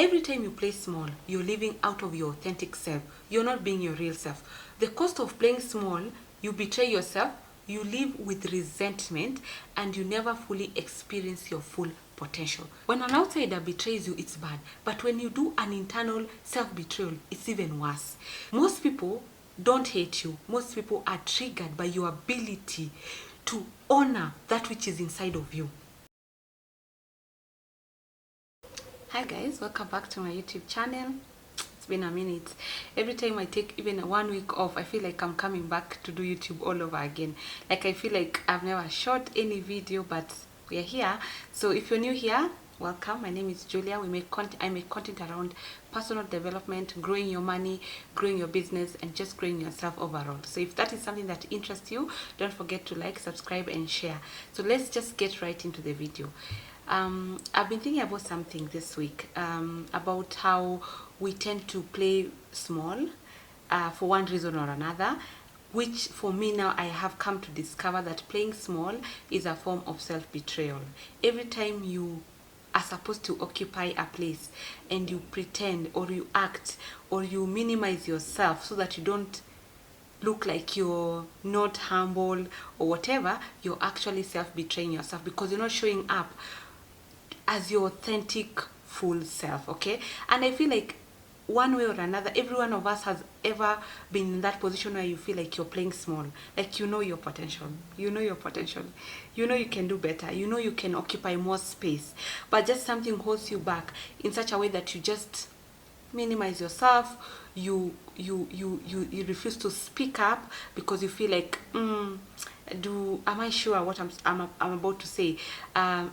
Every time you play small, you're living out of your authentic self. You're not being your real self. The cost of playing small, you betray yourself, you live with resentment, and you never fully experience your full potential. When an outsider betrays you, it's bad. But when you do an internal self-betrayal, it's even worse. Most people don't hate you. Most people are triggered by your ability to honor that which is inside of you. Hi guys, welcome back to my YouTube channel. It's been a minute. Every time I take even 1 week off, I feel like I'm coming back to do YouTube all over again. Like I feel like I've never shot any video, but we're here. So if you're new here, welcome. My name is Julia. I make content around personal development, growing your money, growing your business, and just growing yourself overall. So if that is something that interests you, don't forget to like, subscribe, and share. So let's just get right into the video. I've been thinking about something this week, about how we tend to play small for one reason or another, which for me now I have come to discover that playing small is a form of self-betrayal. Every time you are supposed to occupy a place and you pretend or you act or you minimize yourself so that you don't look like you're not humble or whatever, you're actually self-betraying yourself because you're not showing up as your authentic full self. Okay, and I feel like one way or another, every one of us has ever been in that position where you feel like you're playing small, like you know your potential, you know you can do better, you know you can occupy more space, but just something holds you back in such a way that you just minimize yourself. You refuse to speak up because you feel like am I sure what I'm about to say,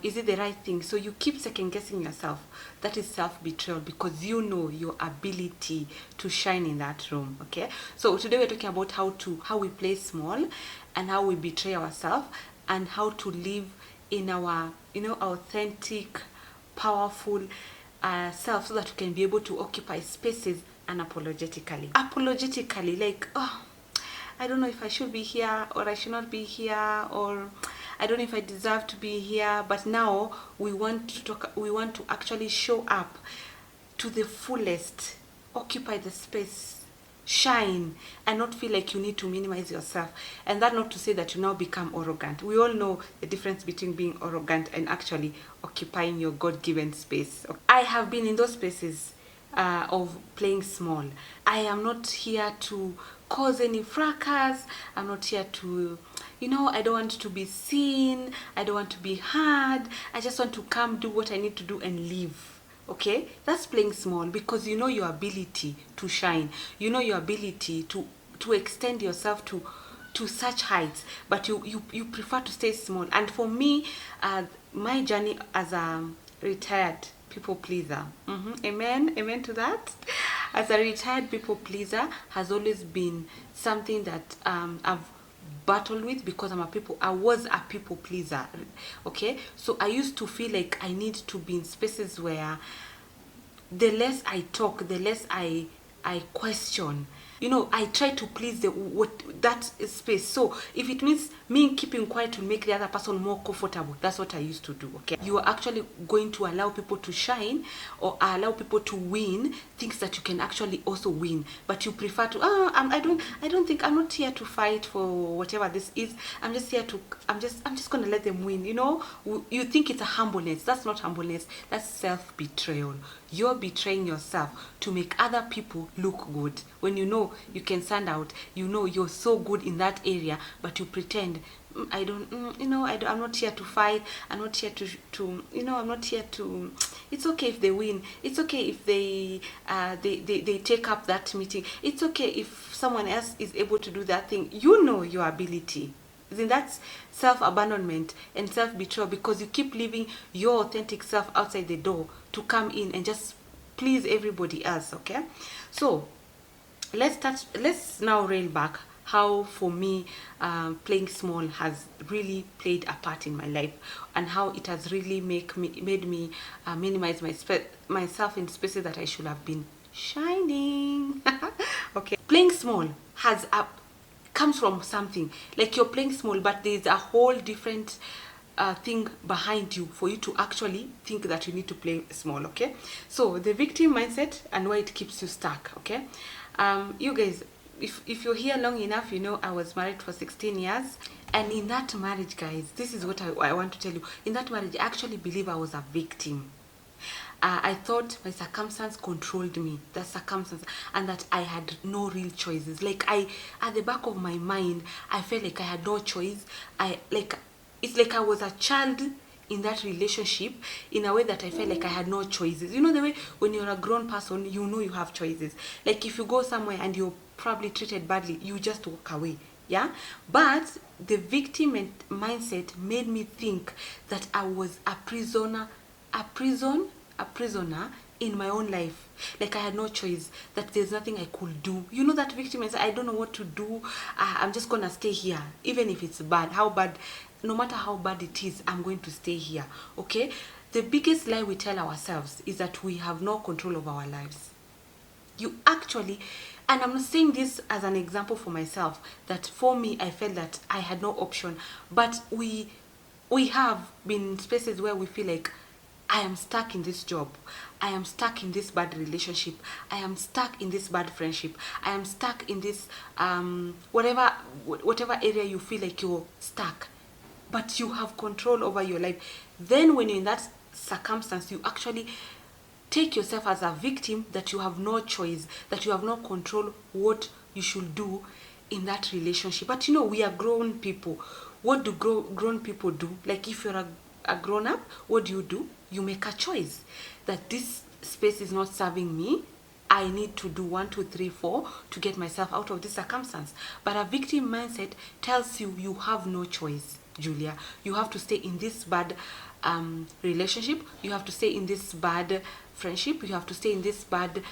is it the right thing? So you keep second guessing yourself. That is self-betrayal because you know your ability to shine in that room. Okay, so today we're talking about how we play small and how we betray ourselves and how to live in our authentic, powerful self, so that we can be able to occupy spaces unapologetically. Apologetically, like, oh, I don't know if I should be here or I should not be here, or I don't know if I deserve to be here. But now we want to actually show up to the fullest, occupy the space, shine, and not feel like you need to minimize yourself. And that not to say that you now become arrogant. We all know the difference between being arrogant and actually occupying your God-given space. I have been in those spaces of playing small. I am not here to cause any fracas. I'm not here to, I don't want to be seen. I don't want to be heard. I just want to come, do what I need to do, and leave. Okay, that's playing small because you know your ability to shine. You know your ability to extend yourself to such heights, but you prefer to stay small. And for me, my journey as a retired people pleaser, amen to that, as a retired people pleaser, has always been something that I've battled with because I was a people pleaser. Okay, so I used to feel like I need to be in spaces where the less I talk, the less I question. I try to please that space. So if it means me keeping quiet to make the other person more comfortable, that's what I used to do. Okay, you are actually going to allow people to shine or allow people to win things that you can actually also win, but you prefer to I don't think, I'm not here to fight for whatever this is. I'm just gonna let them win. You think it's a humbleness. That's not humbleness. That's self-betrayal. You're betraying yourself to make other people look good when you know you can stand out. You're so good in that area, but you pretend I'm not here to fight. I'm not here to I'm not here to. It's okay if they win. It's okay if they take up that meeting. It's okay if someone else is able to do that thing. You know your ability. Then that's self-abandonment and self-betrayal because you keep leaving your authentic self outside the door to come in and just please everybody else. Okay, so let's now rail back how for me playing small has really played a part in my life, and how it has really made me minimize myself in spaces that I should have been shining. Okay, playing small comes from something like you're playing small, but there's a whole different thing behind you for you to actually think that you need to play small. Okay, so the victim mindset and why it keeps you stuck. Okay, you guys, if you're here long enough, you know I was married for 16 years, and in that marriage, guys, this is what I want to tell you. In that marriage, I actually believe I was a victim. I thought my circumstance controlled me, the circumstance, and that I had no real choices. Like, at the back of my mind, I felt like I had no choice. It's like I was a child in that relationship, in a way that I felt like I had no choices. You know the way when you're a grown person, you know you have choices. Like, if you go somewhere and you're probably treated badly, you just walk away. Yeah, but the victim mindset made me think that I was a prisoner, a prisoner in my own life. Like, I had no choice, that there's nothing I could do. You know that victim mindset, I don't know what to do. I'm just gonna stay here, even if it's bad. How bad? No matter how bad it is, I'm going to stay here. Okay, the biggest lie we tell ourselves is that we have no control of our lives. You actually, and I'm not saying this as an example for myself, that for me I felt that I had no option, but we have been in spaces where we feel like, I am stuck in this job, I am stuck in this bad relationship, I am stuck in this bad friendship, I am stuck in this whatever area you feel like you're stuck, but you have control over your life. Then when you're in that circumstance, you actually take yourself as a victim, that you have no choice, that you have no control what you should do in that relationship. But you know, we are grown people. What do grown people do? Like, if you're a grown up, what do? You make a choice that this space is not serving me. I need to do 1, 2, 3, 4 to get myself out of this circumstance. But a victim mindset tells you you have no choice, Julia. You have to stay in this bad relationship. You have to stay in this bad friendship. You have to stay in this bad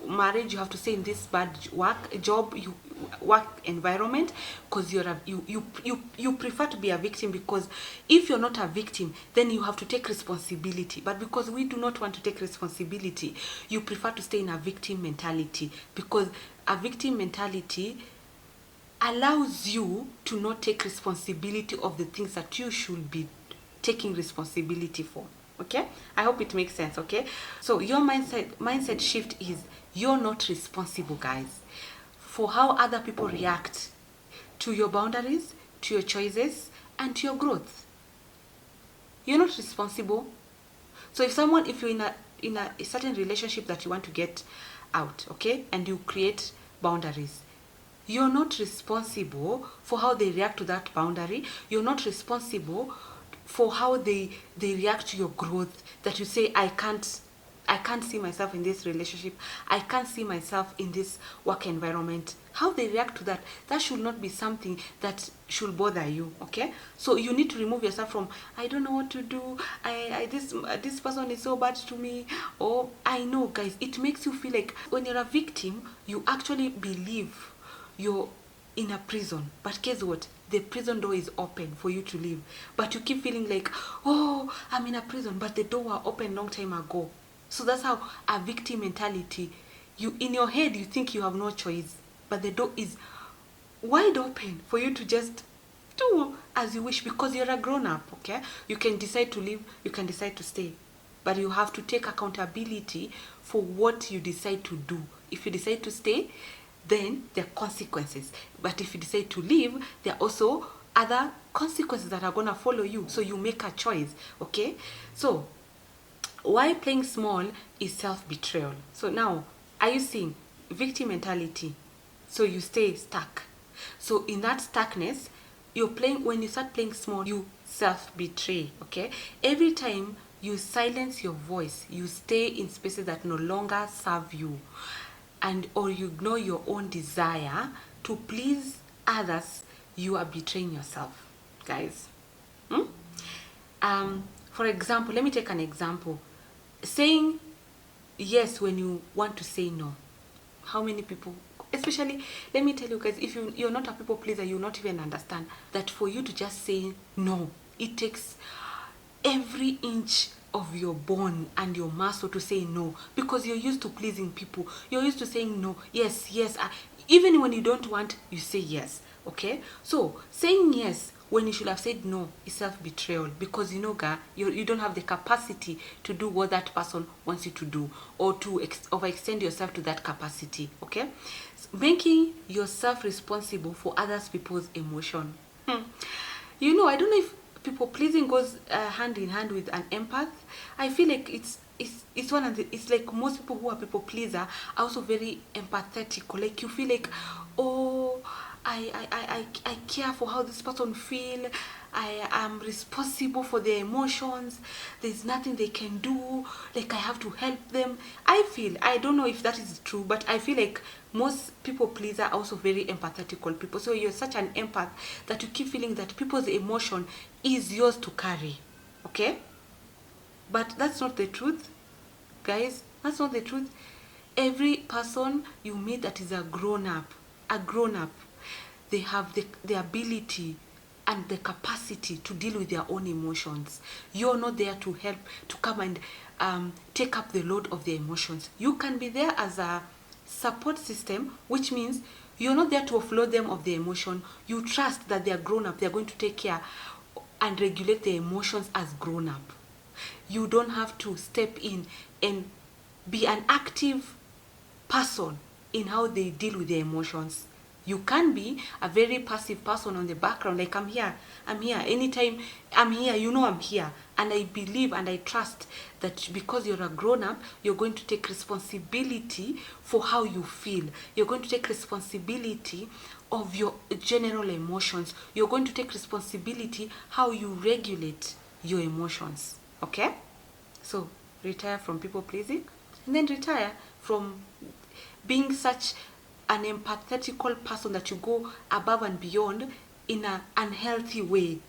marriage. You have to stay in this bad work environment, because you prefer to be a victim. Because if you're not a victim, then you have to take responsibility. But because we do not want to take responsibility, you prefer to stay in a victim mentality, because a victim mentality allows you to not take responsibility of the things that you should be taking responsibility for. Okay, I hope it makes sense. Okay, so your mindset shift is, you're not responsible, guys, for how other people react to your boundaries, to your choices, and to your growth. You're not responsible. So if you're in a certain relationship that you want to get out, okay, and you create boundaries, you're not responsible for how they react to that boundary. You're not responsible for how they react to your growth, that you say, I can't see myself in this relationship, I can't see myself in this work environment. How they react to that should not be something that should bother you. Okay, so you need to remove yourself from, I don't know what to do, this person is so bad to me. Or, I know, guys, it makes you feel like when you're a victim, you actually believe you're in a prison. But guess what? The prison door is open for you to leave, but you keep feeling like, oh, I'm in a prison, but the door was open long time ago. So that's how a victim mentality, you, in your head, you think you have no choice, but the door is wide open for you to just do as you wish, because you're a grown-up. Okay, you can decide to leave, you can decide to stay, but you have to take accountability for what you decide to do. If you decide to stay, then there are consequences. But if you decide to leave, there are also other consequences that are going to follow you. So you make a choice. Okay, so why playing small is self-betrayal. So now, are you seeing victim mentality? So you stay stuck. So in that stuckness, when you start playing small, you self-betray. Okay, every time you silence your voice, you stay in spaces that no longer serve you, or you ignore your own desire to please others, you are betraying yourself, guys. For example, let me take an example. Saying yes when you want to say no. How many people, especially, let me tell you guys, if you're not a people pleaser, you'll not even understand that for you to just say no, it takes every inch of your bone and your muscle to say no, because you're used to pleasing people. You're used to saying no, yes, even when you don't want, you say yes. Okay, so saying yes when you should have said no is self-betrayal, because you know, you don't have the capacity to do what that person wants you to do, or to overextend yourself to that capacity. Okay, making yourself responsible for others people's emotion. You know, I don't know if people pleasing goes hand in hand with an empath. I feel like it's one of the, it's like most people who are people pleaser are also very empathetic. Like you feel like, oh, I care for how this person feel. I am responsible for their emotions. There's nothing they can do. Like I have to help them. I feel, I don't know if that is true, but I feel like most people pleaser are also very empathetical people. So you're such an empath that you keep feeling that people's emotion is yours to carry. Okay? But that's not the truth, guys. That's not the truth. Every person you meet that is a grown up, they have the ability and the capacity to deal with their own emotions. You're not there to help, to come and take up the load of their emotions. You can be there as a support system, which means you're not there to offload them of their emotion. You trust that they are grown up, they're going to take care and regulate their emotions as grown up. You don't have to step in and be an active person in how they deal with their emotions. You can be a very passive person on the background, like I'm here, anytime I'm here, you know I'm here. And I believe and I trust that because you're a grown up, you're going to take responsibility for how you feel. You're going to take responsibility of your general emotions. You're going to take responsibility how you regulate your emotions. Okay? So retire from people pleasing, and then retire from being such an empathetical person that you go above and beyond in an unhealthy way.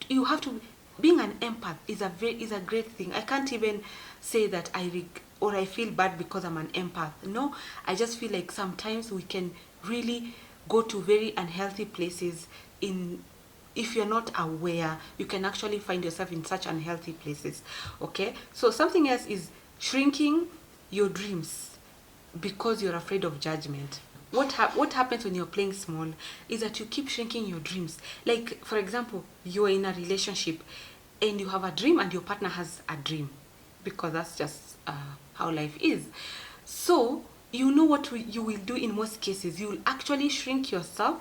You have to, being an empath is a great thing. I can't even say that I feel bad because I'm an empath. No, I just feel like sometimes we can really go to very unhealthy places. If you're not aware, you can actually find yourself in such unhealthy places. Okay, so something else is shrinking your dreams because you're afraid of judgment. What happens when you're playing small is that you keep shrinking your dreams. Like, for example, you're in a relationship and you have a dream and your partner has a dream, because that's just how life is. So you know what you will do in most cases. You will actually shrink yourself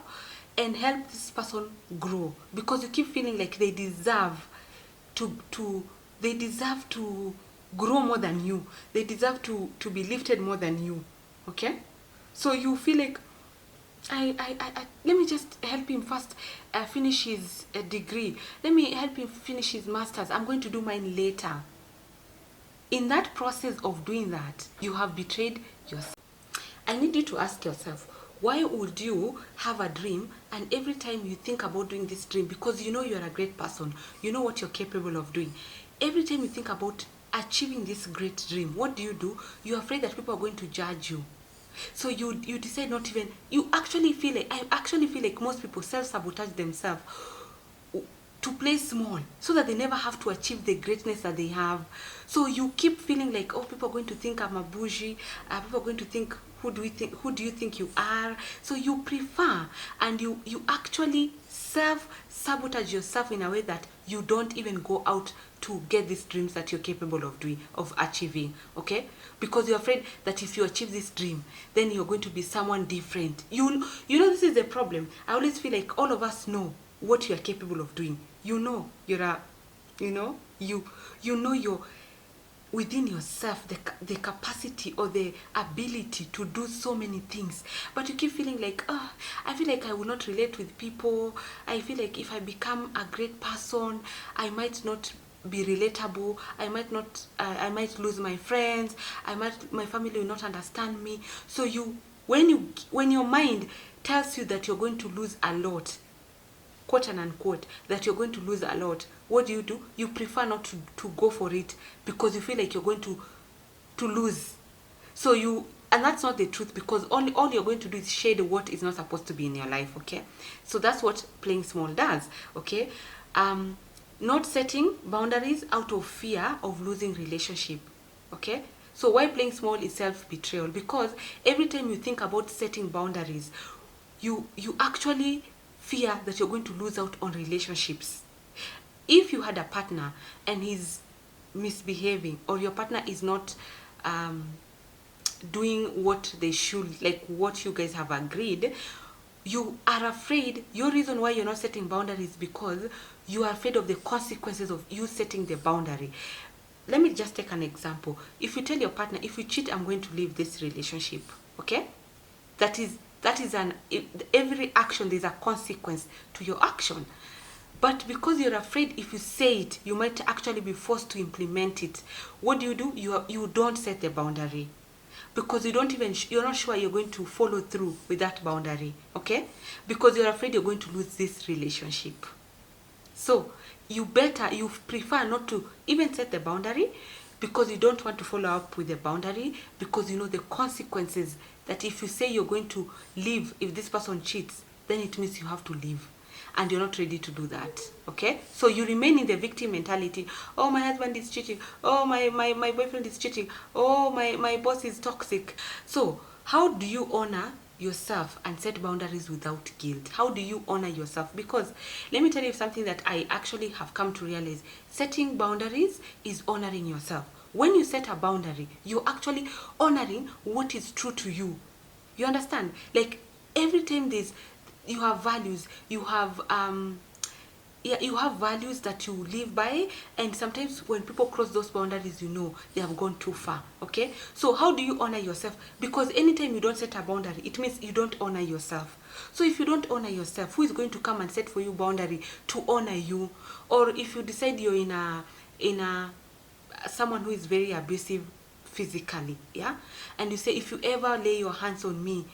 and help this person grow, because you keep feeling like they deserve to grow more than you. They deserve to be lifted more than you. Okay? So you feel like, let me just help him first finish his degree. Let me help him finish his master's. I'm going to do mine later. In that process of doing that, you have betrayed yourself. I need you to ask yourself, why would you have a dream, and every time you think about doing this dream, because you know you're a great person, you know what you're capable of doing, every time you think about achieving this great dream, what do? You're afraid that people are going to judge you. So you decide not even, I actually feel like most people self-sabotage themselves to play small so that they never have to achieve the greatness that they have. So you keep feeling like, oh, people are going to think I'm a bougie. People are going to think, who do you think you are? So you prefer, and you actually self-sabotage yourself in a way that you don't even go out to get these dreams that you're capable of doing, of achieving. Okay? Because you're afraid that if you achieve this dream, then you're going to be someone different. You know, this is the problem. I always feel like all of us know what you are capable of doing. You know you're within yourself the capacity or the ability to do so many things, but you keep feeling like, oh, I feel like I will not relate with people. I feel like if I become a great person, I might not be relatable. I might lose my friends. My family will not understand me. So when your mind tells you that you're going to lose a lot, quote and unquote, that you're going to lose a lot, what do? You prefer not to go for it, because you feel like you're going to lose. And that's not the truth, because all you're going to do is shade what is not supposed to be in your life. Okay, so that's what playing small does. Okay, not setting boundaries out of fear of losing relationship. Okay, so why playing small is self-betrayal? Because every time you think about setting boundaries, you actually fear that you're going to lose out on relationships. If you had a partner and he's misbehaving, or your partner is not doing what they should, like what you guys have agreed, you are afraid. Your reason why you're not setting boundaries because you are afraid of the consequences of you setting the boundary. Let me just take an example. If you tell your partner, if you cheat, I'm going to leave this relationship, okay? That is every action, there's a consequence to your action. But because you're afraid, if you say it, you might actually be forced to implement it. What do? You don't set the boundary, because you're not sure you're going to follow through with that boundary, okay? Because you're afraid you're going to lose this relationship. So you prefer not to even set the boundary, because you don't want to follow up with the boundary, because you know the consequences, that if you say you're going to leave, if this person cheats, then it means you have to leave, and you're not ready to do that, okay? So you remain in the victim mentality. Oh, my husband is cheating. Oh, my boyfriend is cheating. Oh, my boss is toxic. So how do you honor yourself and set boundaries without guilt? How do you honor yourself? Because let me tell you something that I actually have come to realize. Setting boundaries is honoring yourself. When you set a boundary, you're actually honoring what is true to you. You understand? Like, every time you have values, you have you have values that you live by, and sometimes when people cross those boundaries, you know they have gone too far, okay? So how do you honor yourself? Because anytime you don't set a boundary, it means you don't honor yourself. So if you don't honor yourself, who is going to come and set for you boundary to honor you? Or if you decide you're in a someone who is very abusive physically, yeah, and you say, if you ever lay your hands on me,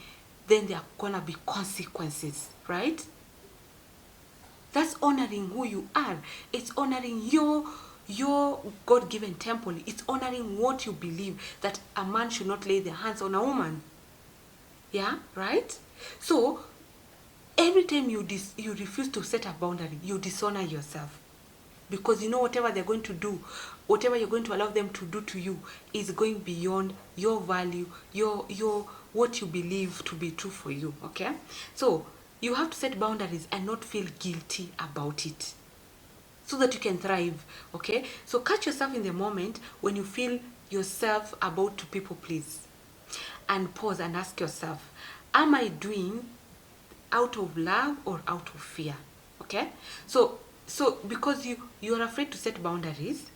then there are gonna be consequences, right? That's honoring who you are. It's honoring your God-given temple. It's honoring what you believe, that a man should not lay their hands on a woman. Yeah, right? So every time you refuse to set a boundary, you dishonor yourself. Because you know whatever they're going to do, whatever you're going to allow them to do to you, is going beyond your value, your what you believe to be true for you, okay? So you have to set boundaries and not feel guilty about it, so that you can thrive, okay? So catch yourself in the moment when you feel yourself about to people please, and pause and ask yourself, am I doing out of love or out of fear? Okay? So because you're afraid to set boundaries,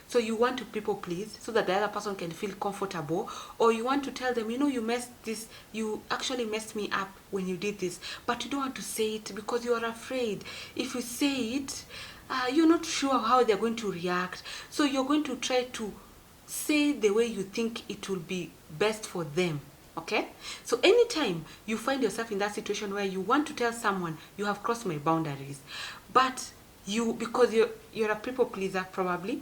so you want to people please so that the other person can feel comfortable, or you want to tell them, you know, you actually messed me up when you did this, but you don't want to say it because you are afraid. If you say it, you're not sure how they're going to react, so you're going to try to say the way you think it will be best for them, okay? So anytime you find yourself in that situation where you want to tell someone, you have crossed my boundaries, but because you're a people pleaser probably,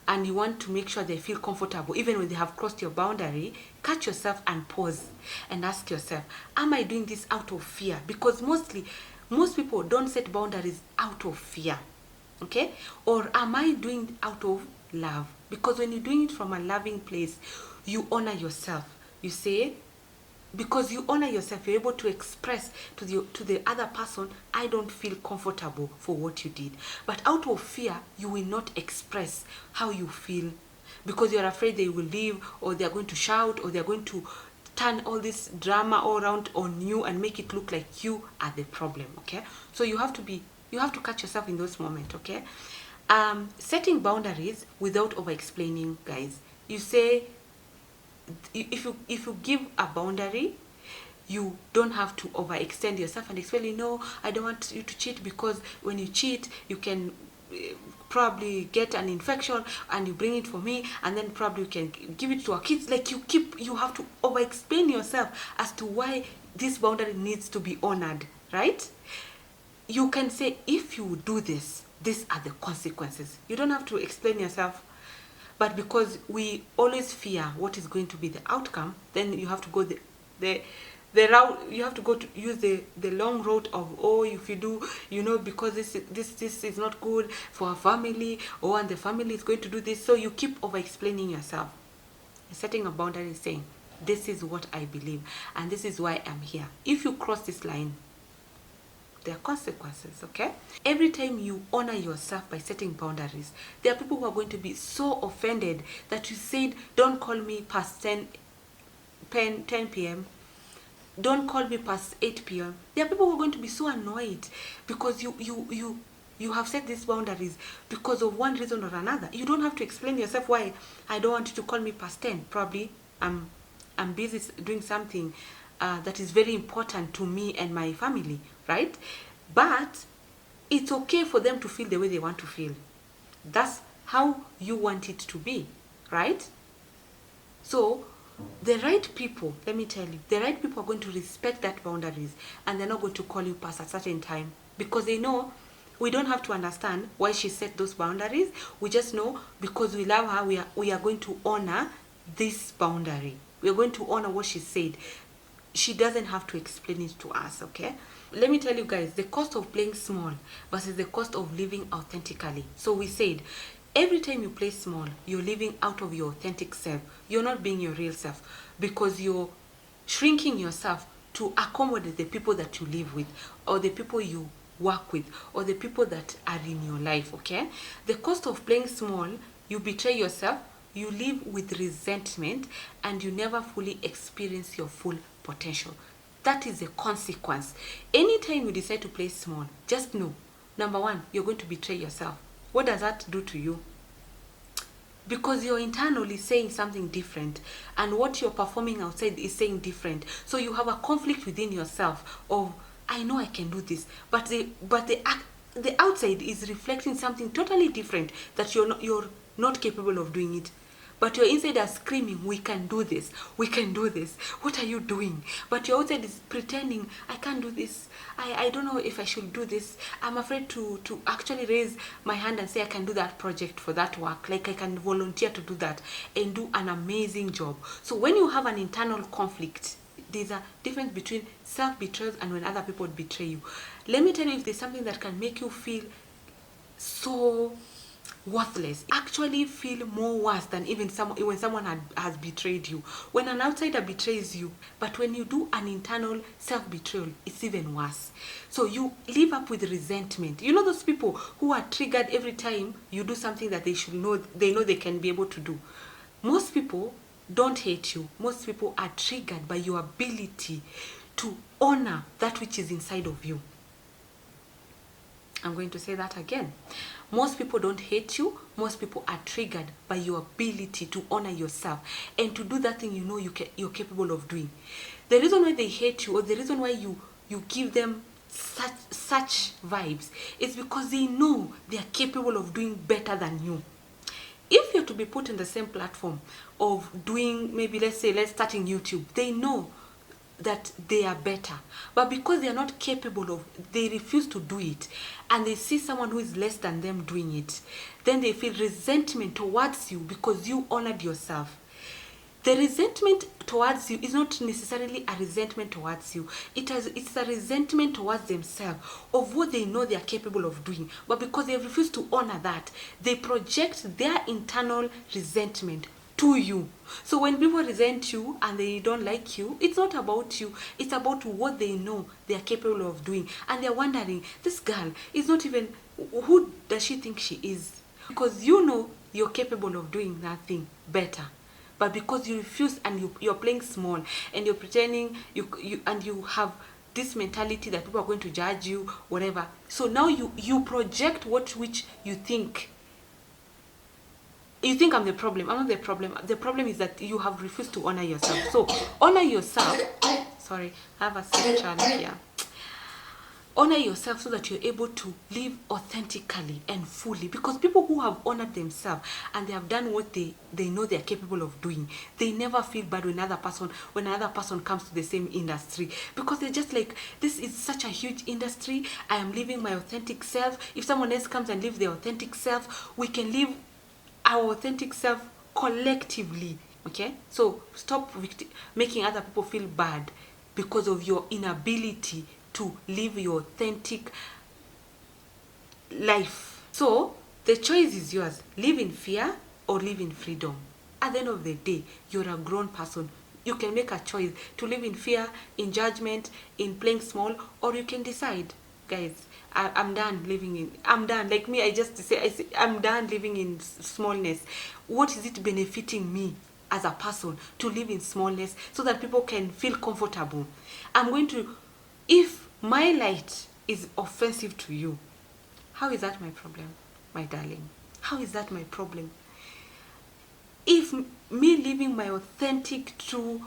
and you want to make sure they feel comfortable even when they have crossed your boundary, catch yourself and pause and ask yourself, am I doing this out of fear? Because most people don't set boundaries out of fear, okay? Or am I doing it out of love? Because when you're doing it from a loving place, you honor yourself. You say, because you honor yourself, you're able to express to the other person, I don't feel comfortable for what you did. But out of fear, you will not express how you feel, because you're afraid they will leave, or they're going to shout, or they're going to turn all this drama all around on you and make it look like you are the problem, okay? So you have to catch yourself in those moments, okay? Setting boundaries without over explaining, guys. You say, if you give a boundary, you don't have to overextend yourself and explain, no, I don't want you to cheat, because when you cheat, you can probably get an infection and you bring it for me, and then probably you can give it to our kids. Like, you have to over explain yourself as to why this boundary needs to be honored, right? You can say, if you do this, these are the consequences. You don't have to explain yourself. But because we always fear what is going to be the outcome, then you have to go the route. You have to go to use the long road of, oh, if you do, you know, because this is not good for our family, and the family is going to do this. So you keep over explaining yourself. Setting a boundary, saying, this is what I believe, and this is why I'm here. If you cross this line, there are consequences, okay? Every time you honor yourself by setting boundaries, there are people who are going to be so offended that you said, don't call me past 10 p.m. Don't call me past 8 p.m. There are people who are going to be so annoyed because you have set these boundaries because of one reason or another. You don't have to explain yourself why I don't want you to call me past 10. Probably I'm busy doing something that is very important to me and my family, right? But it's okay for them to feel the way they want to feel. That's how you want it to be, right? So the right people, let me tell you, the right people are going to respect that boundaries, and they're not going to call you past a certain time because they know we don't have to understand why she set those boundaries. We just know because we love her, we are going to honor this boundary. We are going to honor what she said. She doesn't have to explain it to us, okay? Let me tell you guys, the cost of playing small versus the cost of living authentically. So we said, every time you play small, you're living out of your authentic self. You're not being your real self because you're shrinking yourself to accommodate the people that you live with or the people you work with or the people that are in your life, okay? The cost of playing small, you betray yourself, you live with resentment, and you never fully experience your full potential. That is a consequence. Anytime you decide to play small, just know, number one, you're going to betray yourself. What does that do to you? Because you're internally saying something different, and what you're performing outside is saying different. So you have a conflict within yourself of, I know I can do this, but the outside is reflecting something totally different, that you're not capable of doing it. But your inside are screaming, we can do this, we can do this. What are you doing? But your outside is pretending, I can't do this. I don't know if I should do this. I'm afraid to actually raise my hand and say I can do that project for that work. Like I can volunteer to do that and do an amazing job. So when you have an internal conflict, there's a difference between self-betrayal and when other people betray you. Let me tell you, if there's something that can make you feel so worthless, actually feel more worse than even when someone has betrayed you. When an outsider betrays you, but when you do an internal self-betrayal, it's even worse. So you live up with resentment. You know those people who are triggered every time you do something that they know they can be able to do. Most people don't hate you. Most people are triggered by your ability to honor that which is inside of you. I'm going to say that again. Most people don't hate you. Most people are triggered by your ability to honor yourself and to do that thing you know you're capable of doing. The reason why they hate you, or the reason why you give them such vibes, is because they know they are capable of doing better than you. If you're to be put in the same platform of doing, maybe let's starting YouTube, they know that they are better, but because they are not capable of, they refuse to do it, and they see someone who is less than them doing it, then they feel resentment towards you because you honored yourself. The resentment towards you is not necessarily a resentment towards you. It's a resentment towards themselves of what they know they are capable of doing, but because they refuse to honor that, they project their internal resentment to you. So when people resent you and they don't like you, it's not about you, it's about what they know they are capable of doing. And they're wondering, this girl is not even, who does she think she is? Because you know you're capable of doing that thing better. But because you refuse and you're playing small and you're pretending, you have this mentality that people are going to judge you, whatever. So now you project which you think. You think I'm the problem. I'm not the problem. The problem is that you have refused to honor yourself. So honor yourself. Sorry, I have a sick child here. Honor yourself so that you're able to live authentically and fully. Because people who have honored themselves and they have done what they know they're capable of doing, they never feel bad when another person comes to the same industry. Because they're just like, this is such a huge industry. I am living my authentic self. If someone else comes and lives their authentic self, we can live our authentic self collectively. Okay, so stop making other people feel bad because of your inability to live your authentic life. So the choice is yours. Live in fear or live in freedom. At the end of the day, you're a grown person. You can make a choice to live in fear, in judgment, in playing small, or you can decide guys, I'm done living in, I'm done, like me, I say I'm done living in smallness. What is it benefiting me as a person to live in smallness so that people can feel comfortable? I'm going to, if my light is offensive to you, how is that my problem, my darling? How is that my problem? If me living my authentic, true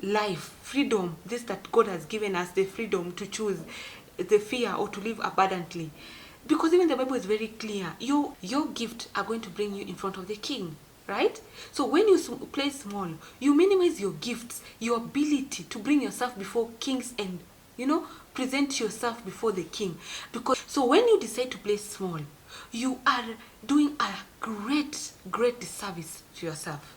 life, freedom, this that God has given us, the freedom to choose the fear or to live abundantly, because even the Bible is very clear, your gift are going to bring you in front of the king, right? So when you play small, you minimize your gifts, your ability to bring yourself before kings and, you know, present yourself before the king. Because so when you decide to play small, you are doing a great disservice to yourself,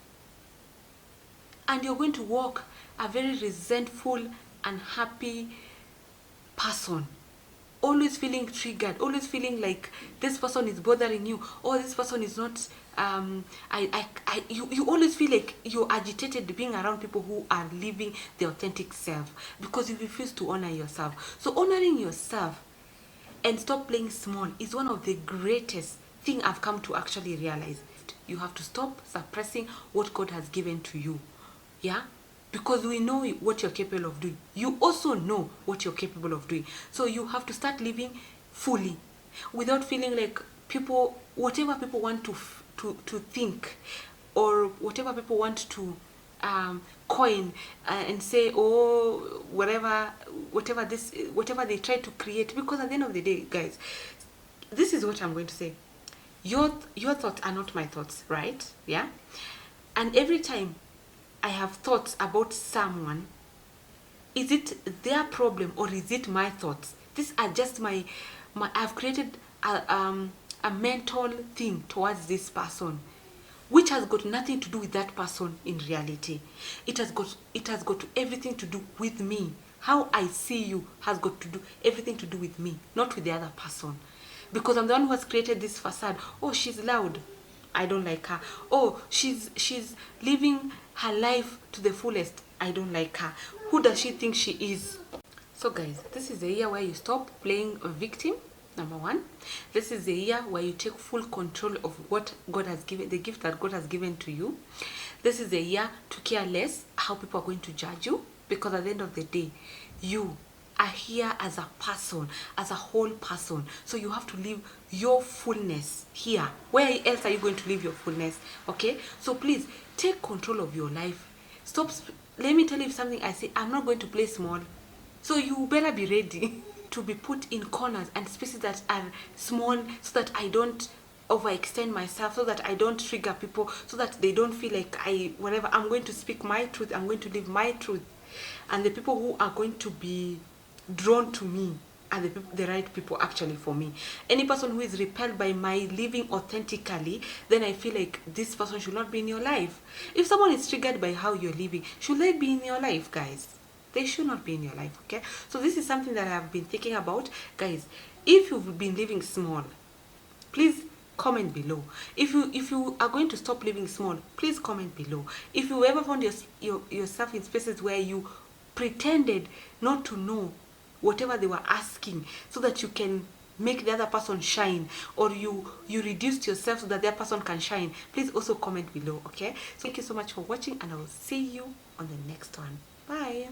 and you're going to walk a very resentful, unhappy person, always feeling triggered, always feeling like this person is bothering you, or this person is not you always feel like you're agitated being around people who are living the authentic self, because you refuse to honor yourself. So honoring yourself and stop playing small is one of the greatest thing I've come to actually realize. You have to stop suppressing what God has given to you. Yeah? Because we know what you're capable of doing. You also know what you're capable of doing. So you have to start living fully without feeling like people, whatever people want to think, or whatever people want to coin and say, oh, whatever they try to create. Because at the end of the day, guys, this is what I'm going to say. Your thoughts are not my thoughts, right? Yeah. And every time I have thoughts about someone, is it their problem or is it my thoughts? These are just my I've created a mental thing towards this person, which has got nothing to do with that person in reality. It has got everything to do with me. How I see you has got to do everything to do with me, not with the other person. Because I'm the one who has created this facade. Oh, she's loud, I don't like her. Oh, she's living her life to the fullest, I don't like her. Who does she think she is? So guys, this is the year where you stop playing a victim. Number one, this is the year where you take full control of what God has given, the gift that God has given to you. This is the year to care less how people are going to judge you, because at the end of the day, you are here as a person, as a whole person. So you have to live your fullness here. Where else are you going to live your fullness? Okay? So please, take control of your life. Stop. Let me tell you something I say. I'm not going to play small. So you better be ready to be put in corners and spaces that are small, so that I don't overextend myself, so that I don't trigger people, so that they don't feel like whatever. I'm going to speak my truth. I'm going to live my truth. And the people who are going to be drawn to me are the right people actually for me. Any person who is repelled by my living authentically, then I feel like this person should not be in your life. If someone is triggered by how you're living, should they be in your life, guys? They should not be in your life, okay? So this is something that I've been thinking about. Guys, if you've been living small, please comment below. If you are going to stop living small, please comment below. If you ever found yourself in spaces where you pretended not to know whatever they were asking so that you can make the other person shine, or you reduced yourself so that the other person can shine, please also comment below, okay? So thank you so much for watching, and I will see you on the next one. Bye.